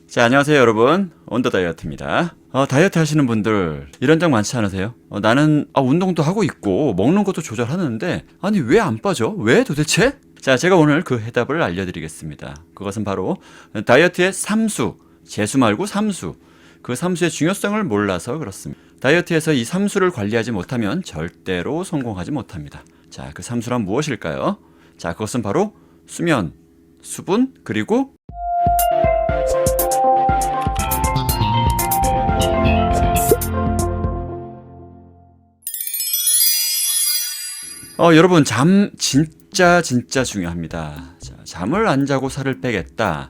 자, 안녕하세요 여러분, 온더 다이어트입니다. 다이어트 하시는 분들 이런 적 많지 않으세요? 나는 운동도 하고 있고 먹는 것도 조절하는데 아니 왜 안 빠져? 왜 도대체? 자, 제가 오늘 그 해답을 알려드리겠습니다. 그것은 바로 다이어트의 삼수, 재수 말고 삼수, 그 삼수의 중요성을 몰라서 그렇습니다. 다이어트에서 이 삼수를 관리하지 못하면 절대로 성공하지 못합니다. 자, 그 삼수란 무엇일까요? 자, 그것은 바로 수면, 수분, 그리고 여러분, 잠 진짜 중요합니다. 자, 잠을 안 자고 살을 빼겠다.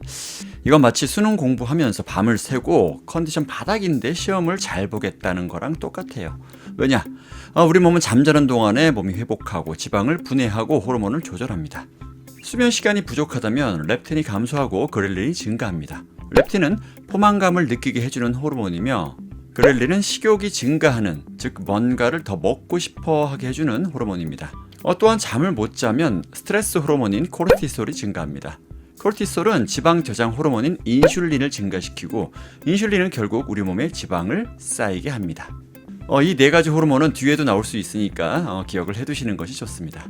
이건 마치 수능 공부하면서 밤을 새고 컨디션 바닥인데 시험을 잘 보겠다는 거랑 똑같아요. 왜냐? 우리 몸은 잠자는 동안에 몸이 회복하고 지방을 분해하고 호르몬을 조절합니다. 수면 시간이 부족하다면 렙틴이 감소하고 그렐린이 증가합니다. 렙틴은 포만감을 느끼게 해주는 호르몬이며 그렐린은 식욕이 증가하는, 즉 뭔가를 더 먹고 싶어 하게 해주는 호르몬입니다. 또한 잠을 못 자면 스트레스 호르몬인 코르티솔이 증가합니다. 코르티솔은 지방 저장 호르몬인 인슐린을 증가시키고 인슐린은 결국 우리 몸에 지방을 쌓이게 합니다. 이 네 가지 호르몬은 뒤에도 나올 수 있으니까 기억을 해두시는 것이 좋습니다.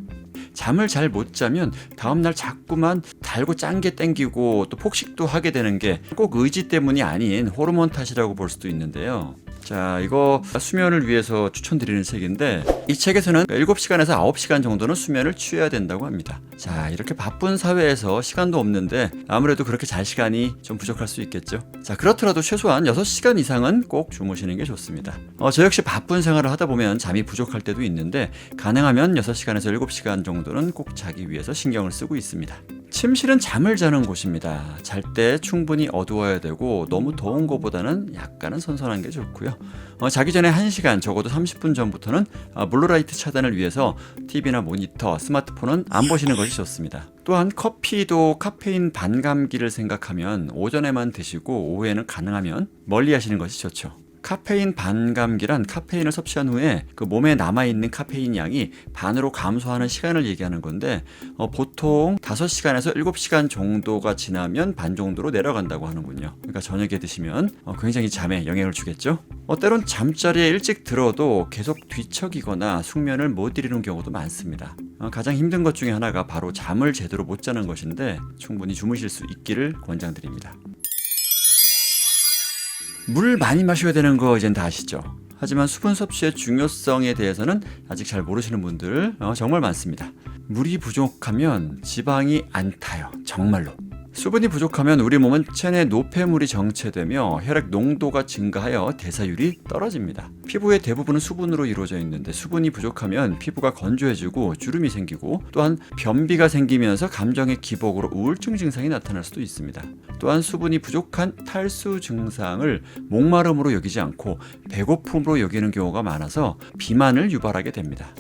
잠을 잘 못 자면 다음날 자꾸만 달고 짠 게 땡기고 또 폭식도 하게 되는 게 꼭 의지 때문이 아닌 호르몬 탓이라고 볼 수도 있는데요. 자, 이거 수면을 위해서 추천드리는 책인데 이 책에서는 7시간에서 9시간 정도는 수면을 취해야 된다고 합니다. 자, 이렇게 바쁜 사회에서 시간도 없는데 아무래도 그렇게 잘 시간이 좀 부족할 수 있겠죠. 자, 그렇더라도 최소한 6시간 이상은 꼭 주무시는 게 좋습니다. 저 역시 바쁜 생활을 하다 보면 잠이 부족할 때도 있는데 가능하면 6시간에서 7시간 정도는 꼭 자기 위해서 신경을 쓰고 있습니다. 침실은 잠을 자는 곳입니다. 잘 때 충분히 어두워야 되고 너무 더운 것보다는 약간은 선선한 게 좋고요. 자기 전에 1시간, 적어도 30분 전부터는 블루라이트 차단을 위해서 TV나 모니터, 스마트폰은 안 보시는 것이 좋습니다. 또한 커피도 카페인 반감기를 생각하면 오전에만 드시고 오후에는 가능하면 멀리 하시는 것이 좋죠. 카페인 반감기란 카페인을 섭취한 후에 그 몸에 남아있는 카페인 양이 반으로 감소하는 시간을 얘기하는 건데 보통 5시간에서 7시간 정도가 지나면 반 정도로 내려간다고 하는군요. 그러니까 저녁에 드시면 굉장히 잠에 영향을 주겠죠. 때론 잠자리에 일찍 들어도 계속 뒤척이거나 숙면을 못 이루는 경우도 많습니다. 가장 힘든 것 중에 하나가 바로 잠을 제대로 못 자는 것인데 충분히 주무실 수 있기를 권장드립니다. 물 많이 마셔야 되는 거 이젠 다 아시죠? 하지만 수분 섭취의 중요성에 대해서는 아직 잘 모르시는 분들 정말 많습니다. 물이 부족하면 지방이 안 타요. 정말로. 수분이 부족하면 우리 몸은 체내 노폐물이 정체되며 혈액 농도가 증가하여 대사율이 떨어집니다. 피부의 대부분은 수분으로 이루어져 있는데 수분이 부족하면 피부가 건조해지고 주름이 생기고 또한 변비가 생기면서 감정의 기복으로 우울증 증상이 나타날 수도 있습니다. 또한 수분이 부족한 탈수 증상을 목마름으로 여기지 않고 배고픔으로 여기는 경우가 많아서 비만을 유발하게 됩니다.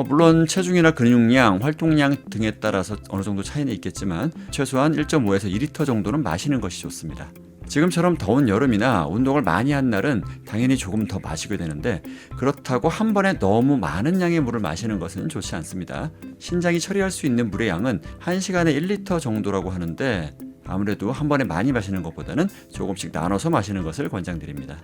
물론 체중이나 근육량, 활동량 등에 따라서 어느 정도 차이는 있겠지만 최소한 1.5에서 2리터 정도는 마시는 것이 좋습니다. 지금처럼 더운 여름이나 운동을 많이 한 날은 당연히 조금 더 마시게 되는데 그렇다고 한 번에 너무 많은 양의 물을 마시는 것은 좋지 않습니다. 신장이 처리할 수 있는 물의 양은 1시간에 1리터 정도라고 하는데 아무래도 한 번에 많이 마시는 것보다는 조금씩 나눠서 마시는 것을 권장드립니다.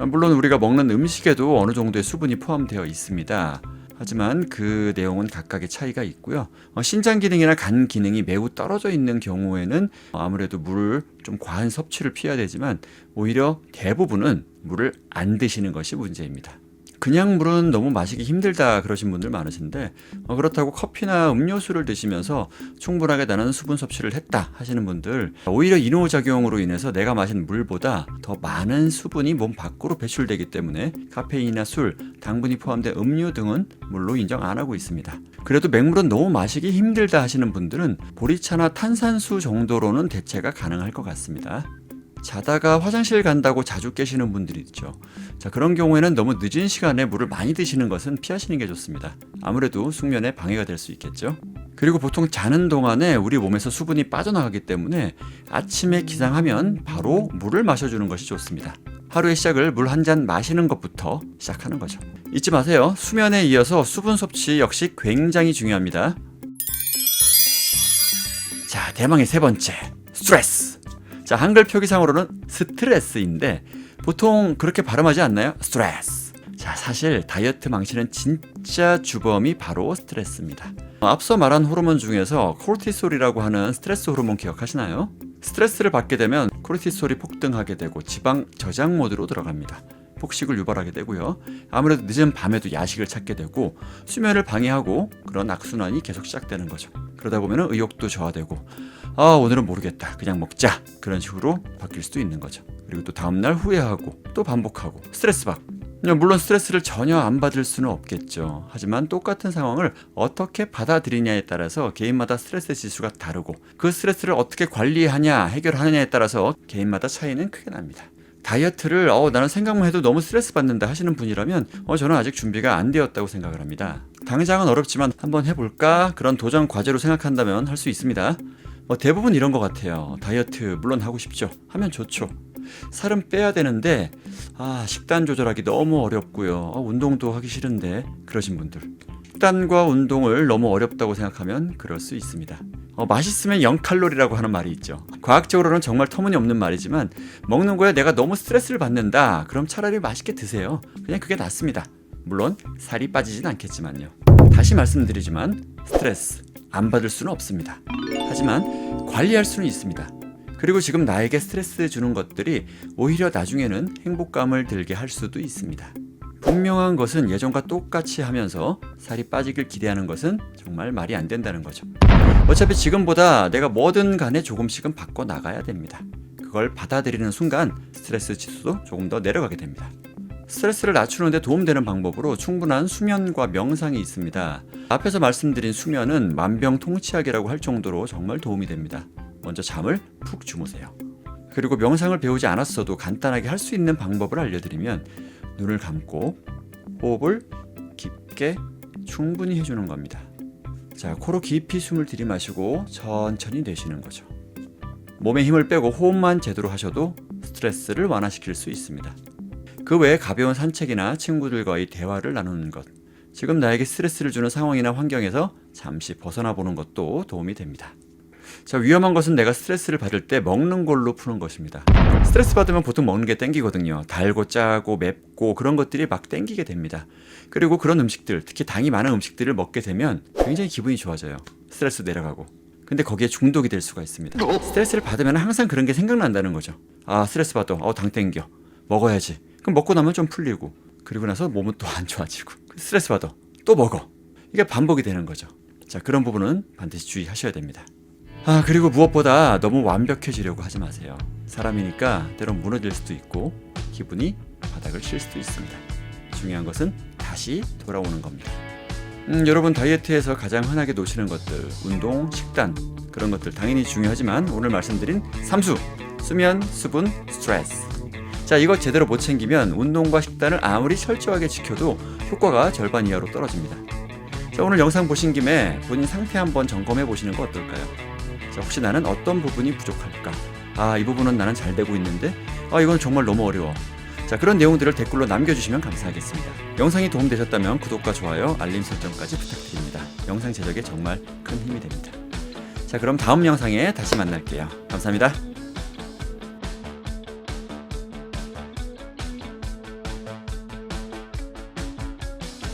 물론 우리가 먹는 음식에도 어느 정도의 수분이 포함되어 있습니다. 하지만 그 내용은 각각의 차이가 있고요. 신장 기능이나 간 기능이 매우 떨어져 있는 경우에는 아무래도 물을 좀 과한 섭취를 피해야 되지만 오히려 대부분은 물을 안 드시는 것이 문제입니다. 그냥 물은 너무 마시기 힘들다 그러신 분들 많으신데 그렇다고 커피나 음료수를 드시면서 충분하게 나는 수분 섭취를 했다 하시는 분들 오히려 이노작용으로 인해서 내가 마신 물보다 더 많은 수분이 몸 밖으로 배출되기 때문에 카페인이나 술, 당분이 포함된 음료 등은 물로 인정 안 하고 있습니다. 그래도 맹물은 너무 마시기 힘들다 하시는 분들은 보리차나 탄산수 정도로는 대체가 가능할 것 같습니다. 자다가 화장실 간다고 자주 깨시는 분들이 있죠. 자, 그런 경우에는 너무 늦은 시간에 물을 많이 드시는 것은 피하시는 게 좋습니다. 아무래도 숙면에 방해가 될 수 있겠죠. 그리고 보통 자는 동안에 우리 몸에서 수분이 빠져나가기 때문에 아침에 기상하면 바로 물을 마셔주는 것이 좋습니다. 하루의 시작을 물 한 잔 마시는 것부터 시작하는 거죠. 잊지 마세요. 수면에 이어서 수분 섭취 역시 굉장히 중요합니다. 자, 대망의 세 번째, 스트레스. 자, 한글 표기상으로는 스트레스인데 보통 그렇게 발음하지 않나요? 스트레스. 자, 사실 다이어트 망치는 진짜 주범이 바로 스트레스입니다. 앞서 말한 호르몬 중에서 코르티솔이라고 하는 스트레스 호르몬 기억하시나요? 스트레스를 받게 되면 코르티솔이 폭등하게 되고 지방 저장 모드로 들어갑니다. 폭식을 유발하게 되고요. 아무래도 늦은 밤에도 야식을 찾게 되고 수면을 방해하고 그런 악순환이 계속 시작되는 거죠. 그러다 보면 의욕도 저하되고 오늘은 모르겠다 그냥 먹자 그런 식으로 바뀔 수도 있는 거죠. 그리고 또 다음날 후회하고 또 반복하고 스트레스 받고. 물론 스트레스를 전혀 안 받을 수는 없겠죠. 하지만 똑같은 상황을 어떻게 받아들이냐에 따라서 개인마다 스트레스 지수가 다르고 그 스트레스를 어떻게 관리하냐 해결하느냐에 따라서 개인마다 차이는 크게 납니다. 다이어트를 나는 생각만 해도 너무 스트레스 받는다 하시는 분이라면 저는 아직 준비가 안 되었다고 생각을 합니다. 당장은 어렵지만 한번 해볼까? 그런 도전 과제로 생각한다면 할 수 있습니다. 대부분 이런 것 같아요. 다이어트 물론 하고 싶죠. 하면 좋죠. 살은 빼야 되는데 식단 조절하기 너무 어렵고요. 운동도 하기 싫은데 그러신 분들. 식단과 운동을 너무 어렵다고 생각하면 그럴 수 있습니다. 맛있으면 0칼로리라고 하는 말이 있죠. 과학적으로는 정말 터무니없는 말이지만 먹는 거에 내가 너무 스트레스를 받는다. 그럼 차라리 맛있게 드세요. 그냥 그게 낫습니다. 물론 살이 빠지진 않겠지만요. 다시 말씀드리지만 스트레스 안 받을 수는 없습니다. 하지만 관리할 수는 있습니다. 그리고 지금 나에게 스트레스 주는 것들이 오히려 나중에는 행복감을 들게 할 수도 있습니다. 분명한 것은 예전과 똑같이 하면서 살이 빠지길 기대하는 것은 정말 말이 안 된다는 거죠. 어차피 지금보다 내가 뭐든 간에 조금씩은 바꿔 나가야 됩니다. 그걸 받아들이는 순간 스트레스 지수도 조금 더 내려가게 됩니다. 스트레스를 낮추는 데 도움되는 방법으로 충분한 수면과 명상이 있습니다. 앞에서 말씀드린 수면은 만병통치약이라고 할 정도로 정말 도움이 됩니다. 먼저 잠을 푹 주무세요. 그리고 명상을 배우지 않았어도 간단하게 할 수 있는 방법을 알려드리면 눈을 감고 호흡을 깊게 충분히 해주는 겁니다. 자, 코로 깊이 숨을 들이마시고 천천히 내쉬는 거죠. 몸에 힘을 빼고 호흡만 제대로 하셔도 스트레스를 완화시킬 수 있습니다. 그 외에 가벼운 산책이나 친구들과의 대화를 나누는 것, 지금 나에게 스트레스를 주는 상황이나 환경에서 잠시 벗어나 보는 것도 도움이 됩니다. 자, 위험한 것은 내가 스트레스를 받을 때 먹는 걸로 푸는 것입니다. 스트레스 받으면 보통 먹는 게 땡기거든요. 달고 짜고 맵고 그런 것들이 막 땡기게 됩니다. 그리고 그런 음식들, 특히 당이 많은 음식들을 먹게 되면 굉장히 기분이 좋아져요. 스트레스 내려가고. 근데 거기에 중독이 될 수가 있습니다. 스트레스를 받으면 항상 그런 게 생각난다는 거죠. 스트레스 받아. 당 땡겨. 먹어야지. 그럼 먹고 나면 좀 풀리고, 그리고 나서 몸은 또 안 좋아지고, 스트레스 받아. 또 먹어. 이게 반복이 되는 거죠. 자, 그런 부분은 반드시 주의하셔야 됩니다. 그리고 무엇보다 너무 완벽해지려고 하지 마세요. 사람이니까 때론 무너질 수도 있고 기분이 바닥을 칠 수도 있습니다. 중요한 것은 다시 돌아오는 겁니다. 여러분 다이어트에서 가장 흔하게 놓치는 것들, 운동, 식단 그런 것들 당연히 중요하지만 오늘 말씀드린 3수, 수면, 수분, 스트레스. 자, 이거 제대로 못 챙기면 운동과 식단을 아무리 철저하게 지켜도 효과가 절반 이하로 떨어집니다. 자, 오늘 영상 보신 김에 본인 상태 한번 점검해 보시는 거 어떨까요? 자, 혹시 나는 어떤 부분이 부족할까? 이 부분은 나는 잘 되고 있는데 이건 정말 너무 어려워. 자, 그런 내용들을 댓글로 남겨주시면 감사하겠습니다. 영상이 도움되셨다면 구독과 좋아요, 알림 설정까지 부탁드립니다. 영상 제작에 정말 큰 힘이 됩니다. 자, 그럼 다음 영상에 다시 만날게요. 감사합니다.